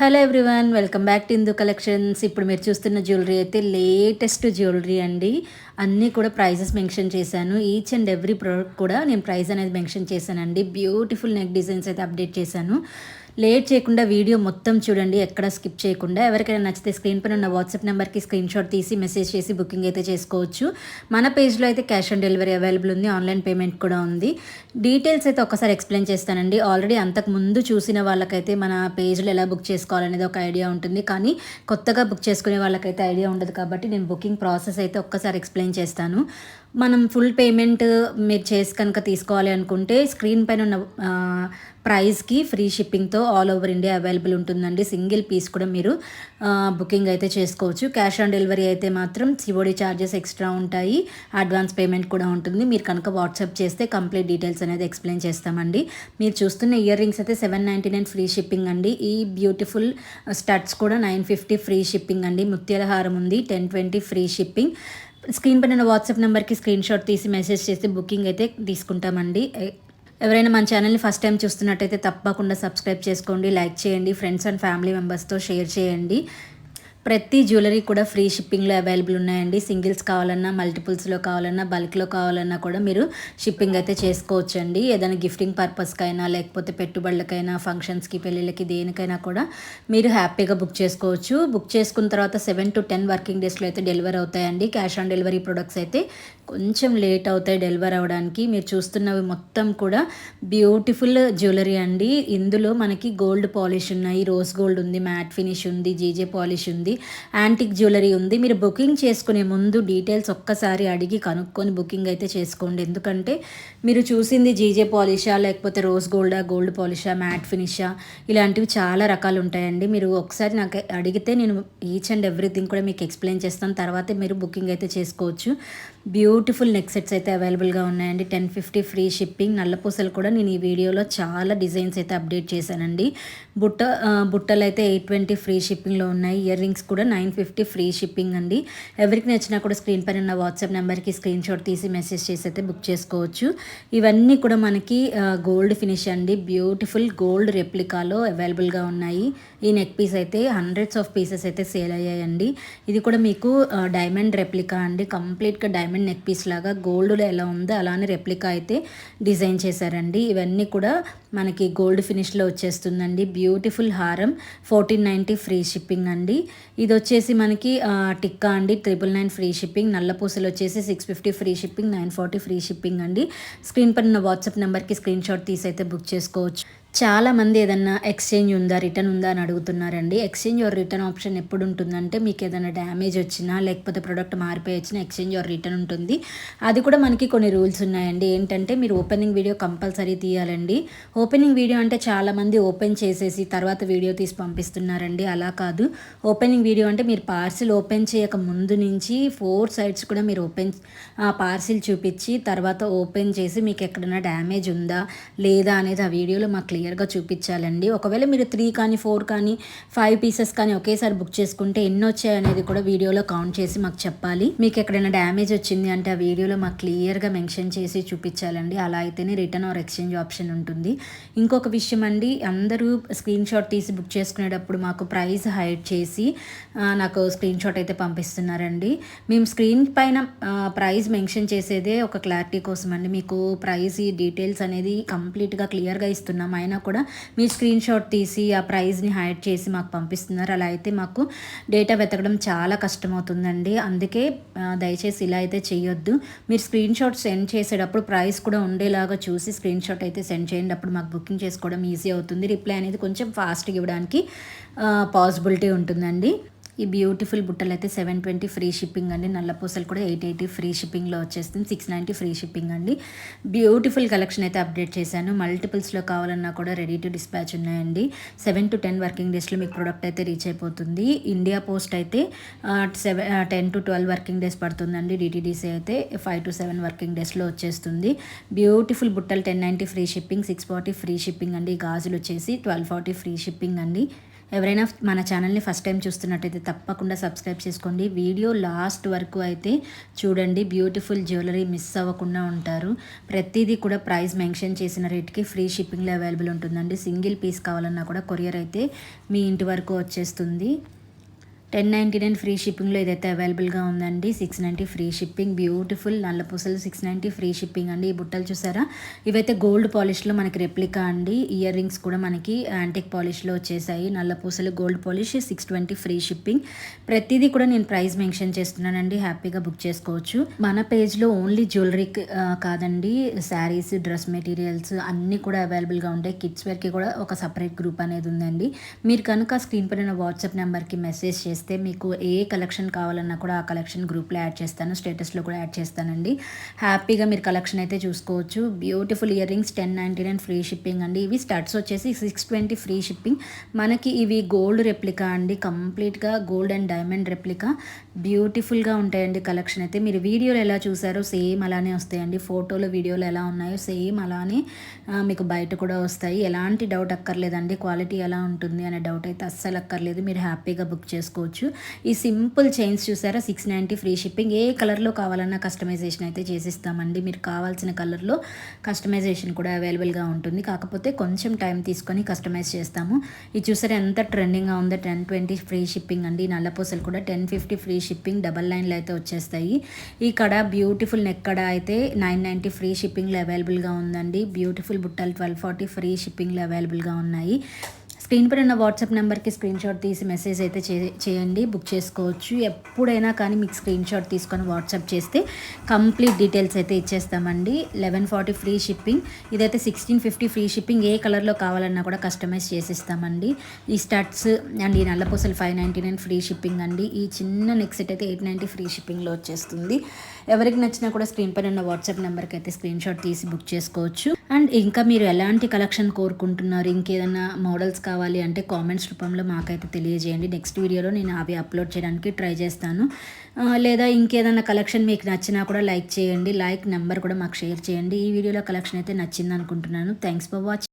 Hello everyone, welcome back to Indu collections. ఇప్పుడు మీరు చూస్తున్న జ్యువెలరీ అయితే లేటెస్ట్ జ్యువెలరీ అండి. అన్నీ కూడా ప్రైజెస్ మెన్షన్ చేశాను. ఈచ్ అండ్ ఎవ్రీ ప్రోడక్ట్ కూడా నేను ప్రైస్ అనేది మెన్షన్ చేశానండి. బ్యూటిఫుల్ నెక్ డిజైన్స్ అయితే అప్డేట్ చేశాను. లేట్ చేయకుండా వీడియో మొత్తం చూడండి, ఎక్కడ స్కిప్ చేయకుండా. ఎవరికైనా నచ్చితే స్క్రీన్ పైన ఉన్న వాట్సాప్ నెంబర్కి స్క్రీన్ షాట్ తీసి మెసేజ్ చేసి బుకింగ్ అయితే చేసుకోవచ్చు. మన పేజ్లో అయితే క్యాష్ ఆన్ డెలివరీ అవైలబుల్ ఉంది, ఆన్లైన్ పేమెంట్ కూడా ఉంది. డీటెయిల్స్ అయితే ఒకసారి ఎక్స్ప్లెయిన్ చేస్తానండి. ఆల్రెడీ అంతకు ముందు చూసిన వాళ్ళకైతే మన పేజ్లో ఎలా బుక్ చేసుకోవాలనేది ఒక ఐడియా ఉంటుంది, కానీ కొత్తగా బుక్ చేసుకునే వాళ్ళకైతే ఐడియా ఉండదు. కాబట్టి నేను బుకింగ్ ప్రాసెస్ అయితే ఒక్కసారి ఎక్స్ప్లెయిన్ చేస్తాను. మనం ఫుల్ పేమెంట్ మీరు చేసి కనుక తీసుకోవాలి అనుకుంటే స్క్రీన్ పైన ఉన్న ప్రైస్కి ఫ్రీ షిప్పింగ్తో ఆల్ ఓవర్ ఇండియా అవైలబుల్ ఉంటుందండి. సింగిల్ పీస్ కూడా మీరు బుకింగ్ అయితే చేసుకోవచ్చు. క్యాష్ ఆన్ డెలివరీ అయితే మాత్రం సిఓడి ఛార్జెస్ ఎక్స్ట్రా ఉంటాయి, అడ్వాన్స్ పేమెంట్ కూడా ఉంటుంది. మీరు కనుక వాట్సాప్ చేస్తే కంప్లీట్ డీటెయిల్స్ అనేది ఎక్స్ప్లెయిన్ చేస్తామండి. మీరు చూస్తున్న ఇయర్ రింగ్స్ అయితే 799 ఫ్రీ షిప్పింగ్ అండి. ఈ బ్యూటిఫుల్ స్టడ్స్ కూడా 950 ఫ్రీ షిప్పింగ్ అండి. ముత్యాల హారం ఉంది 1020 ఫ్రీ షిప్పింగ్. స్క్రీన్ పైన వాట్సాప్ నెంబర్కి స్క్రీన్ షాట్ తీసి మెసేజ్ చేసి బుకింగ్ అయితే తీసుకుంటామండి. ఎవరైనా మన ఛానల్ని ఫస్ట్ టైం చూస్తున్నట్టయితే తప్పకుండా సబ్స్క్రైబ్ చేసుకోండి, లైక్ చేయండి, ఫ్రెండ్స్ అండ్ ఫ్యామిలీ మెంబర్స్తో షేర్ చేయండి. ప్రతి జ్యువెలరీ కూడా ఫ్రీ షిప్పింగ్లో అవైలబుల్ ఉన్నాయండి. సింగిల్స్ కావాలన్నా, మల్టిపుల్స్లో కావాలన్నా, బల్క్లో కావాలన్నా కూడా మీరు షిప్పింగ్ అయితే చేసుకోవచ్చండి. ఏదైనా గిఫ్టింగ్ పర్పస్కైనా, లేకపోతే పెట్టుబడులకైనా, ఫంక్షన్స్కి, పెళ్ళిళ్ళకి, దేనికైనా కూడా మీరు హ్యాపీగా బుక్ చేసుకోవచ్చు. బుక్ చేసుకున్న తర్వాత 7 to 10 వర్కింగ్ డేస్లో అయితే డెలివర్ అవుతాయండి. క్యాష్ ఆన్ డెలివరీ ప్రొడక్ట్స్ అయితే కొంచెం లేట్ అవుతాయి డెలివర్ అవ్వడానికి. మీరు చూస్తున్నవి మొత్తం కూడా బ్యూటిఫుల్ జ్యువెలరీ అండి. ఇందులో మనకి గోల్డ్ పాలిష్ ఉన్నాయి, రోజ్ గోల్డ్ ఉంది, మ్యాట్ ఫినిష్ ఉంది, జీజే పాలిష్ ఉంది, యాంటిక్ జ్యువెలరీ ఉంది. మీరు బుకింగ్ చేసుకునే ముందు డీటెయిల్స్ ఒక్కసారి అడిగి కనుక్కొని బుకింగ్ అయితే చేసుకోండి. ఎందుకంటే మీరు చూసింది జీజే పాలిషా, లేకపోతే రోజ్ గోల్డా, గోల్డ్ పాలిషా, మ్యాట్ ఫినిషా, ఇలాంటివి చాలా రకాలు ఉంటాయండి. మీరు ఒకసారి నాకు అడిగితే నేను ఈచ్ అండ్ ఎవ్రీథింగ్ కూడా మీకు ఎక్స్ప్లెయిన్ చేస్తాను. తర్వాతే మీరు బుకింగ్ అయితే చేసుకోవచ్చు. బ్యూటిఫుల్ నెక్ సెట్స్ అయితే అవైలబుల్గా ఉన్నాయండి. 1050 ఫ్రీ షిప్పింగ్. నల్లపూసలు కూడా నేను ఈ వీడియోలో చాలా డిజైన్స్ అయితే అప్డేట్ చేశానండి. బుట్టలు అయితే 820 ఫ్రీ షిప్పింగ్లో ఉన్నాయి. ఇయర్ రింగ్స్ కూడా 950 ఫ్రీ షిప్పింగ్ అండి. ఎవరికి నచ్చినా కూడా స్క్రీన్ పైన ఉన్న వాట్సాప్ నెంబర్కి స్క్రీన్ షాట్ తీసి మెసేజ్ చేసి అయితే బుక్ చేసుకోవచ్చు. ఇవన్నీ కూడా మనకి గోల్డ్ ఫినిష్ అండి. బ్యూటిఫుల్ గోల్డ్ రెప్లికాలో అవైలబుల్గా ఉన్నాయి. ఈ నెక్ పీస్ అయితే హండ్రెడ్స్ ఆఫ్ పీసెస్ అయితే సేల్ అయ్యాయండి. ఇది కూడా మీకు డైమండ్ రెప్లికా అండి. కంప్లీట్గా డైమండ్ నెక్ పీస్ లాగా గోల్డ్లో ఎలా ఉందో అలానే రెప్లికా అయితే డిజైన్ చేశారండి. ఇవన్నీ కూడా మనకి గోల్డ్ ఫినిష్లో వచ్చేస్తుందండి. బ్యూటిఫుల్ హారం 1490 ఫ్రీ షిప్పింగ్ అండి. ఇది వచ్చేసి మనకి టిక్కా అండి, 999 ఫ్రీ షిప్పింగ్. నల్ల పూసలు వచ్చేసి 650 ఫ్రీ షిప్పింగ్, 940 ఫ్రీ షిప్పింగ్ అండి. స్క్రీన్ పైన ఉన్న వాట్సాప్ నెంబర్కి స్క్రీన్ షాట్ తీసి అయితే బుక్ చేసుకోవచ్చు. చాలామంది ఏదన్నా ఎక్స్చేంజ్ ఉందా, రిటర్న్ ఉందా అని అడుగుతున్నారండి. ఎక్స్చేంజ్ ఆర్ రిటర్న్ ఆప్షన్ ఎప్పుడు ఉంటుందంటే మీకు ఏదైనా డ్యామేజ్ వచ్చినా, లేకపోతే ప్రోడక్ట్ మారిపోయి వచ్చినా ఎక్స్చేంజ్ ఆర్ రిటర్న్ ఉంటుంది. అది కూడా మనకి కొన్ని రూల్స్ ఉన్నాయండి. ఏంటంటే మీరు ఓపెనింగ్ వీడియో కంపల్సరీ తీయాలండి. ఓపెనింగ్ వీడియో అంటే చాలామంది ఓపెన్ చేసేసి తర్వాత వీడియో తీసి పంపిస్తున్నారండి. అలా కాదు. ఓపెనింగ్ వీడియో అంటే మీరు పార్సిల్ ఓపెన్ చేయక ముందు నుంచి 4 సైడ్స్ కూడా మీరు పార్సిల్ చూపించి తర్వాత ఓపెన్ చేసి మీకు ఎక్కడైనా డ్యామేజ్ ఉందా లేదా అనేది ఆ వీడియోలో మాకు క్లియర్గా చూపించాలండి. ఒకవేళ మీరు 3 కానీ 4 కానీ 5 పీసెస్ కానీ ఒకేసారి బుక్ చేసుకుంటే ఎన్ని వచ్చాయి అనేది కూడా వీడియోలో కౌంట్ చేసి మాకు చెప్పాలి. మీకు ఎక్కడైనా డ్యామేజ్ వచ్చింది అంటే ఆ వీడియోలో మాకు క్లియర్గా మెన్షన్ చేసి చూపించాలండి. అలా అయితేనే రిటర్న్ ఆర్ ఎక్స్చేంజ్ ఆప్షన్ ఉంటుంది. ఇంకొక విషయం అండి, అందరూ స్క్రీన్ షాట్ తీసి బుక్ చేసుకునేటప్పుడు మాకు ప్రైస్ హైడ్ చేసి నాకు స్క్రీన్ షాట్ అయితే పంపిస్తున్నారండి. మేము స్క్రీన్ పైన ప్రైస్ మెన్షన్ చేసేదే ఒక క్లారిటీ కోసం అండి. మీకు ప్రైస్ ఈ డీటెయిల్స్ అనేది కంప్లీట్గా క్లియర్గా ఇస్తున్నాం. అయినా కూడా మీరు స్క్రీన్ షాట్ తీసి ఆ ప్రైస్ని హైడ్ చేసి మాకు పంపిస్తున్నారు. అలా అయితే మాకు డేటా వెతకడం చాలా కష్టమవుతుందండి. అందుకే దయచేసి ఇలా అయితే చేయొద్దు. మీరు స్క్రీన్ షాట్ సెండ్ చేసేటప్పుడు ప్రైస్ కూడా ఉండేలాగా చూసి స్క్రీన్ షాట్ అయితే సెండ్ చేయండి. అప్పుడు మాకు బుకింగ్ చేసుకోవడం ఈజీ అవుతుంది. రిప్లై అనేది కొంచెం ఫాస్ట్గా ఇవ్వడానికి పాసిబిలిటీ ఉంటుందండి. ఈ బ్యూటిఫుల్ బుట్టలు అయితే 720 ఫ్రీ షిప్పింగ్ అండి. నల్ల పూసలు కూడా 880 ఫ్రీ షిప్పింగ్లో వచ్చేస్తుంది. 690 ఫ్రీ షిప్పింగ్ అండి. బ్యూటిఫుల్ కలెక్షన్ అయితే అప్డేట్ చేశాను. మల్టిపుల్స్లో కావాలన్నా కూడా రెడీ టు డిస్పాచ్ ఉన్నాయండి. 7 to 10 వర్కింగ్ డేస్లో మీకు ప్రోడక్ట్ అయితే రీచ్ అయిపోతుంది. ఇండియా పోస్ట్ అయితే 10 to 12 వర్కింగ్ డేస్ పడుతుందండి. డిటీడీసీ అయితే 5 to 7 వర్కింగ్ డేస్లో వచ్చేస్తుంది. బ్యూటిఫుల్ బుట్టలు 1090 ఫ్రీ షిప్పింగ్, 640 ఫ్రీ షిప్పింగ్ అండి. గాజులు వచ్చేసి 1240 ఫ్రీ షిప్పింగ్ అండి. ఎవరైనా మన ఛానల్ని ఫస్ట్ టైం చూస్తున్నట్టయితే తప్పకుండా సబ్స్క్రైబ్ చేసుకోండి. వీడియో లాస్ట్ వరకు అయితే చూడండి. బ్యూటిఫుల్ జ్యువెలరీ మిస్ అవ్వకుండా ఉంటారు. ప్రతిదీ కూడా ప్రైస్ మెన్షన్ చేసిన రేట్కి ఫ్రీ షిప్పింగ్లో అవైలబుల్ ఉంటుందండి. సింగిల్ పీస్ కావాలన్నా కూడా కొరియర్ అయితే మీ ఇంటి వరకు వచ్చేస్తుంది. 1099 ఫ్రీ షిప్పింగ్లో ఇదైతే అవైలబుల్గా ఉందండి. 690 ఫ్రీ షిప్పింగ్. బ్యూటిఫుల్ నల్లపూసలు 690 ఫ్రీ షిప్పింగ్ అండి. ఈ బుట్టలు చూసారా, ఇవైతే గోల్డ్ పాలిష్లో మనకి రెప్లికా అండి. ఇయర్ రింగ్స్ కూడా మనకి యాంటిక్ పాలిష్లో వచ్చేసాయి. నల్లపూసలు గోల్డ్ పాలిష్ 620 ఫ్రీ షిప్పింగ్. ప్రతిదీ కూడా నేను ప్రైస్ మెన్షన్ చేస్తున్నానండి, హ్యాపీగా బుక్ చేసుకోవచ్చు. మన పేజ్లో ఓన్లీ జ్యువెలరీ కాదండి, శారీస్, డ్రెస్ మెటీరియల్స్ అన్నీ కూడా అవైలబుల్గా ఉంటాయి. కిడ్స్ వేర్కి కూడా ఒక సపరేట్ గ్రూప్ అనేది ఉందండి. మీరు కనుక స్క్రీన్ పైన వాట్సాప్ నెంబర్కి మెసేజ్ చేస్తే మీకు ఏ కలెక్షన్ కావాలన్నా కూడా ఆ కలెక్షన్ గ్రూప్లో యాడ్ చేస్తాను, స్టేటస్లో కూడా యాడ్ చేస్తానండి. హ్యాపీగా మీరు కలెక్షన్ అయితే చూసుకోవచ్చు. Beautiful ear rings 1099 free shipping అండి. ఇవి స్టడ్స్ వచ్చేసి 620 ఫ్రీ షిప్పింగ్. మనకి ఇవి గోల్డ్ రెప్లికా అండి, కంప్లీట్గా గోల్డ్ అండ్ డైమండ్ రెప్లికా. బ్యూటిఫుల్గా ఉంటాయండి కలెక్షన్ అయితే. మీరు వీడియోలో ఎలా చూసారో సేమ్ అలానే వస్తాయండి. ఫోటోలో వీడియోలో ఎలా ఉన్నాయో సేమ్ అలానే మీకు బయట కూడా వస్తాయి. ఎలాంటి డౌట్ అక్కర్లేదండి, క్వాలిటీ ఎలా ఉంటుంది అనే డౌట్ అయితే అస్సలు అక్కర్లేదు. మీరు హ్యాపీగా బుక్ చేసుకోవచ్చు. ఈ సింపుల్ చైన్స్ చూసారా, 690 ఫ్రీ షిప్పింగ్. ఏ కలర్లో కావాలన్నా కస్టమైజేషన్ అయితే చేసిస్తామండి. మీరు కావాల్సిన కలర్లో కస్టమైజేషన్ కూడా అవైలబుల్గా ఉంటుంది. కాకపోతే కొంచెం టైం తీసుకొని కస్టమైజ్ చేస్తాము. ఇది చూసారా ఎంత ట్రెండింగ్గా ఉందో, 1020 ఫ్రీ షిప్పింగ్ అండి. నల్లపూసలు కూడా 1050 ఫ్రీ షిప్పింగ్. డబల్ లైన్లు అయితే వచ్చేస్తాయి. ఈ కడ బ్యూటిఫుల్ నెక్ కడ అయితే 990 ఫ్రీ షిప్పింగ్లో అవైలబుల్గా ఉందండి. బ్యూటిఫుల్ బుట్టలు 1240 ఫ్రీ షిప్పింగ్లో అవైలబుల్గా ఉన్నాయి. స్క్రీన్ పైన ఉన్న వాట్సాప్ నెంబర్కి స్క్రీన్ షాట్ తీసి మెసేజ్ అయితే చేయండి, బుక్ చేసుకోవచ్చు. ఎప్పుడైనా కానీ మీకు స్క్రీన్ షాట్ తీసుకొని వాట్సాప్ చేస్తే కంప్లీట్ డీటెయిల్స్ అయితే ఇచ్చేస్తామండి. 1140 ఫ్రీ షిప్పింగ్. ఇదైతే 1650 ఫ్రీ షిప్పింగ్. ఏ కలర్లో కావాలన్నా కూడా కస్టమైజ్ చేసిస్తామండి. ఈ స్టడ్స్ అండ్ ఈ నల్లపూసలు 599 ఫ్రీ షిప్పింగ్ అండి. ఈ చిన్న నెక్ సెట్ అయితే 890 ఫ్రీ షిప్పింగ్లో వచ్చేస్తుంది. ఎవరికి నచ్చినా కూడా స్క్రీన్ పైన ఉన్న వాట్సాప్ నెంబర్కి అయితే స్క్రీన్ షాట్ తీసి బుక్ చేసుకోవచ్చు. అండ్ ఇంకా మీరు ఎలాంటి కలెక్షన్ కోరుకుంటున్నారు, ఇంకేదైనా మోడల్స్ కావాలి అంటే కామెంట్స్ రూపంలో మాకైతే తెలియజేయండి. నెక్స్ట్ వీడియోలో నేను అవి అప్లోడ్ చేయడానికి ట్రై చేస్తాను. లేదా ఇంకేదైనా కలెక్షన్ మీకు నచ్చినా కూడా లైక్ చేయండి. లైక్ నెంబర్ కూడా మాకు షేర్ చేయండి. ఈ వీడియోలో కలెక్షన్ అయితే నచ్చింది అనుకుంటున్నాను. Thanks for watching.